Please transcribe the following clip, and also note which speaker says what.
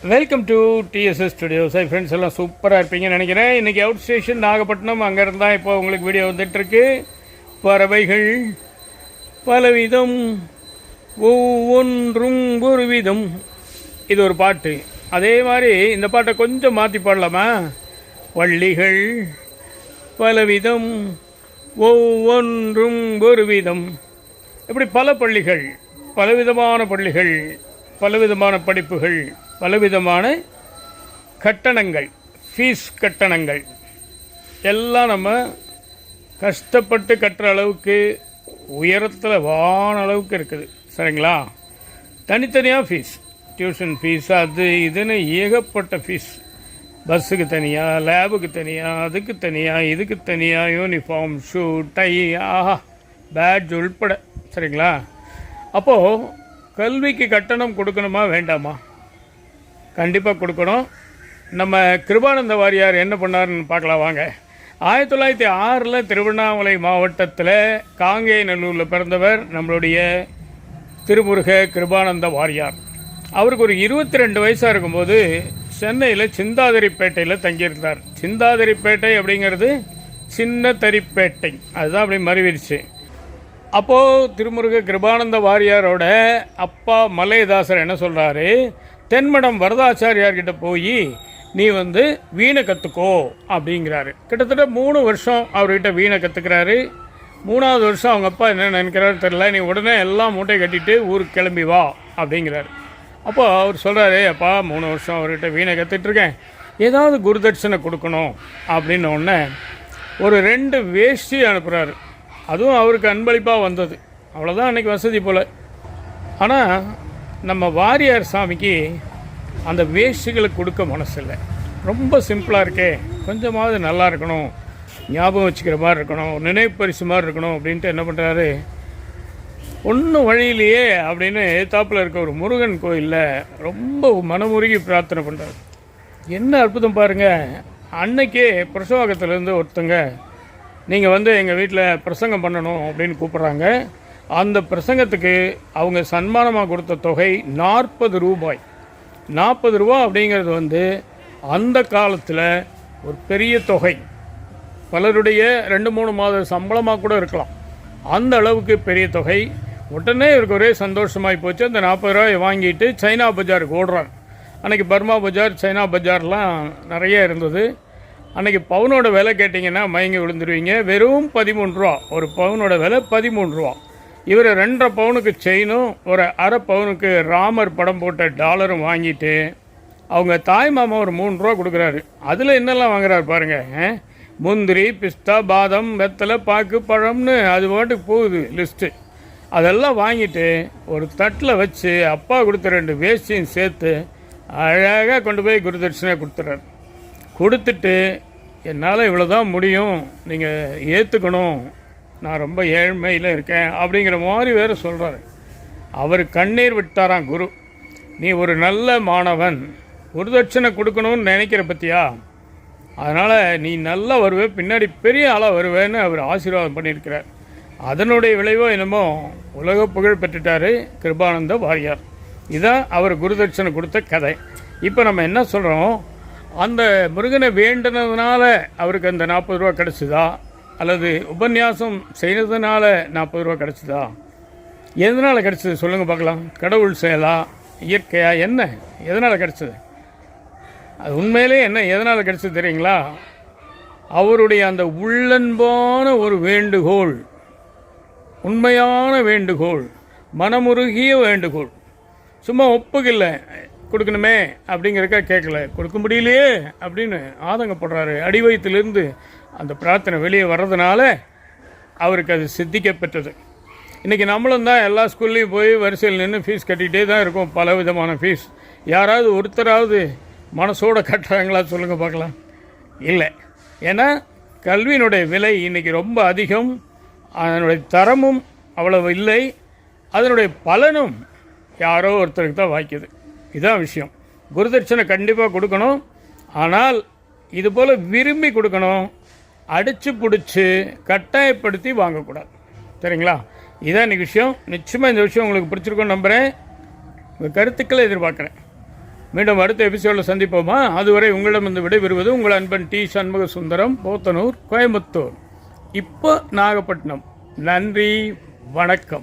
Speaker 1: Welcome to TDS studios. Friends எல்லாம் சூப்பராக இருப்பீங்கன்னு நினைக்கிறேன். இன்றைக்கி அவுட் ஸ்டேஷன் நாகப்பட்டினம், அங்கே இருந்தால் இப்போ உங்களுக்கு வீடியோ வந்துட்டுருக்கு. பறவைகள் பலவிதம், ஒவ்வொன்றும் ஒரு விதம். இது ஒரு பாட்டு. அதே மாதிரி இந்த பாட்டை கொஞ்சம் மாற்றி பாடலாமா? வள்ளிகள் பலவிதம், ஒவ்வொன்றும் ஒரு விதம். இப்படி பல பள்ளிகள், பலவிதமான பள்ளிகள், பலவிதமான படிப்புகள், பலவிதமான கட்டணங்கள், ஃபீஸ் கட்டணங்கள் எல்லாம் நம்ம கஷ்டப்பட்டு கட்டுற அளவுக்கு உயரத்தில் வான அளவுக்கு இருக்குது. சரிங்களா? தனித்தனியாக ஃபீஸ், டியூஷன் ஃபீஸ், அது இதுன்னு ஏகப்பட்ட ஃபீஸ். பஸ்ஸுக்கு தனியாக, லேபுக்கு தனியாக, அதுக்கு தனியாக, இதுக்கு தனியாக, யூனிஃபார்ம், ஷூ, டை, ஆஹா, பேட்ஜ் உள்பட. சரிங்களா? அப்போது கல்விக்கு கட்டணம் கொடுக்கணுமா வேண்டாமா? கண்டிப்பாக கொடுக்கணும். நம்ம கிருபானந்த வாரியார் என்ன பண்ணார்னு பார்க்கலாம் வாங்க. 1906 திருவண்ணாமலை மாவட்டத்தில் காங்கேயநல்லூரில் பிறந்தவர் நம்மளுடைய திருமுருக கிருபானந்த வாரியார். அவருக்கு ஒரு 22 வயசாக இருக்கும்போது சென்னையில் சிந்தாதிரிப்பேட்டையில் தங்கியிருந்தார். சிந்தாதிரிப்பேட்டை அப்படிங்கிறது சின்ன தரிப்பேட்டை, அதுதான் அப்படி மறுவிடுச்சு. அப்போது திருமுருக கிருபானந்த வாரியாரோட அப்பா மலையதாசர் என்ன சொல்கிறாரு, தென்மடம் வரதாச்சாரியார்கிட்ட போய் நீ வீணை கற்றுக்கோ அப்படிங்கிறாரு. கிட்டத்தட்ட 3 வருஷம் அவர்கிட்ட வீணை கற்றுக்கிறாரு. 3ஆவது வருஷம் அவங்க அப்பா என்ன நினைக்கிறாரு தெரியல, நீ உடனே எல்லாம் மூட்டை கட்டிட்டு ஊருக்கு கிளம்பி வா அப்படிங்கிறாரு. அப்போ அவர் சொல்கிறாரு, அப்பா 3 வருஷம் அவர்கிட்ட வீணை கற்றுட்ருக்கேன், ஏதாவது குருதட்சணை கொடுக்கணும் அப்படின்ன உடனே ஒரு 2 வேஷ்டி அனுப்புகிறாரு. அதுவும் அவருக்கு அன்பளிப்பாக வந்தது. அவ்வளோதான் அன்றைக்கி வசதி போல். ஆனால் நம்ம வாரியார் சாமிக்கு அந்த வேஷ்டிகளுக்கு கொடுக்க மனசில்லை. ரொம்ப சிம்பிளாக இருக்கே, கொஞ்சமாவது நல்லா இருக்கணும், ஞாபகம் வச்சுக்கிற மாதிரி இருக்கணும், நினைவு பரிசு மாதிரி இருக்கணும் அப்படின்ட்டு என்ன பண்ணுறாரு, ஒன்றும் வழியிலேயே அப்படின்னு ஏத்தாப்பில் இருக்க ஒரு முருகன் கோயிலில் ரொம்ப மனமுருகி பிரார்த்தனை பண்ணுறாரு. என்ன அற்புதம் பாருங்கள். அன்னைக்கே பிரசவாகத்திலேருந்து ஒருத்தங்க நீங்கள் எங்கள் வீட்டில் பிரசங்கம் பண்ணணும் அப்படின்னு கூப்பிட்றாங்க. அந்த பிரசங்கத்துக்கு அவங்க சன்மானமாக கொடுத்த தொகை 40 ரூபாய். 40 ரூபா அப்படிங்கிறது அந்த காலத்தில் ஒரு பெரிய தொகை. பலருடைய 2-3 மாத சம்பளமாக கூட இருக்கலாம். அந்த அளவுக்கு பெரிய தொகை. உடனே இவருக்கு ஒரே சந்தோஷமாகி போச்சு. அந்த 40 ரூபாயை வாங்கிட்டு சைனா பஜாருக்கு ஓடுறாங்க. அன்றைக்கி பர்மா பஜார், சைனா பஜார்லாம் நிறைய இருந்தது. அன்றைக்கி பவுனோட விலை கேட்டிங்கன்னா மயங்கி விழுந்துருவீங்க. வெறும் 13 ரூபா. ஒரு பவுனோட விலை 13 ரூபா. இவர் 2.5 பவுனுக்கு செயினும் ஒரு 1/2 பவுனுக்கு ராமர் படம் போட்ட டாலரும் வாங்கிட்டு அவங்க தாய் மாமா ஒரு 3 ரூபா கொடுக்குறாரு. அதில் என்னெல்லாம் வாங்குறாரு பாருங்கள். முந்திரி, பிஸ்தா, பாதம், வெத்தலை, பாக்கு, பழம்னு அது பாட்டுக்கு போகுது லிஸ்ட்டு. அதெல்லாம் வாங்கிட்டு ஒரு தட்டில் வச்சு அப்பா கொடுத்த 2 வேஷ்டியும் சேர்த்து அழகாக கொண்டு போய் குருதட்சணை கொடுத்துறாரு. கொடுத்துட்டு என்னால் இவ்வளோ தான் முடியும், நீங்கள் ஏற்றுக்கணும், நான் ரொம்ப ஏழ்மையில் இருக்கேன் அப்படிங்கிற மாதிரி வேறு சொல்கிறாரு. அவர் கண்ணீர் விட்டாராம் குரு. நீ ஒரு நல்ல மாணவன், குருதட்சணை கொடுக்கணும்னு நினைக்கிற பற்றியா, அதனால் நீ நல்லா வருவே, பின்னாடி பெரிய ஆளாக வருவேன்னு அவர் ஆசீர்வாதம் பண்ணியிருக்கிறார். அதனுடைய விளைவோ என்னமோ உலக புகழ் பெற்றுட்டார் கிருபானந்த வாரியார். இதுதான் அவர் குருதட்சணை கொடுத்த கதை. இப்போ நம்ம என்ன சொல்கிறோம், அந்த முருகனை வேண்டினதுனால அவருக்கு அந்த 40 ரூபா கிடச்சிதா, அல்லது உபன்யாசம் செய்கிறதுனால 40 ரூபா கிடச்சிதா, எதனால் கிடச்சிது சொல்லுங்கள் பார்க்கலாம். கடவுள் செயலா, இயற்கையா, என்ன, எதனால் கிடச்சிது? அது உண்மையிலே என்ன எதனால் கிடச்சிது தெரியுங்களா? அவருடைய அந்த உள்ளன்பான ஒரு வேண்டுகோள், உண்மையான வேண்டுகோள், மனமுருகிய வேண்டுகோள். சும்மா ஒப்புக்கில்லை, கொடுக்கணுமே அப்படிங்கிறக்கா கேட்கல, கொடுக்க முடியலையே அப்படின்னு ஆதங்கப்படுறாரு. அடி வயிற்றிலிருந்து அந்த பிரார்த்தனை வெளியே வர்றதுனால அவருக்கு அது சித்திக்கப்பட்டது. இன்றைக்கி நம்மளும் தான் எல்லா ஸ்கூல்லையும் போய் வரிசையில் நின்று ஃபீஸ் கட்டிகிட்டே தான் இருக்கும். பல விதமான ஃபீஸ். யாராவது ஒருத்தராவது மனசோடு கட்டுறாங்களா சொல்லுங்கள் பார்க்கலாம்? இல்லை. ஏன்னா கல்வியினுடைய விலை இன்றைக்கி ரொம்ப அதிகம். அதனுடைய தரமும் அவ்வளவு இல்லை. அதனுடைய பலனும் யாரோ ஒருத்தருக்கு தான் வாய்க்குது. இதுதான் விஷயம். குருதட்சணை கண்டிப்பாக கொடுக்கணும். ஆனால் இதுபோல் விரும்பி கொடுக்கணும். அடித்து பிடிச்சி கட்டாயப்படுத்தி வாங்கக்கூடாது. சரிங்களா? இதுதான் இன்றைக்கி விஷயம். நிச்சயமாக இந்த விஷயம் உங்களுக்கு பிடிச்சிருக்குன்னு நம்புகிறேன். உங்கள் கருத்துக்களை எதிர்பார்க்குறேன். மீண்டும் அடுத்த எபிசோடில் சந்திப்போமா? அதுவரை உங்களிடமிருந்து விடைபெறுவது உங்கள் அன்பன் டி. சண்முக சுந்தரம், போத்தனூர், கோயம்புத்தூர், இப்போ நாகப்பட்டினம். நன்றி, வணக்கம்.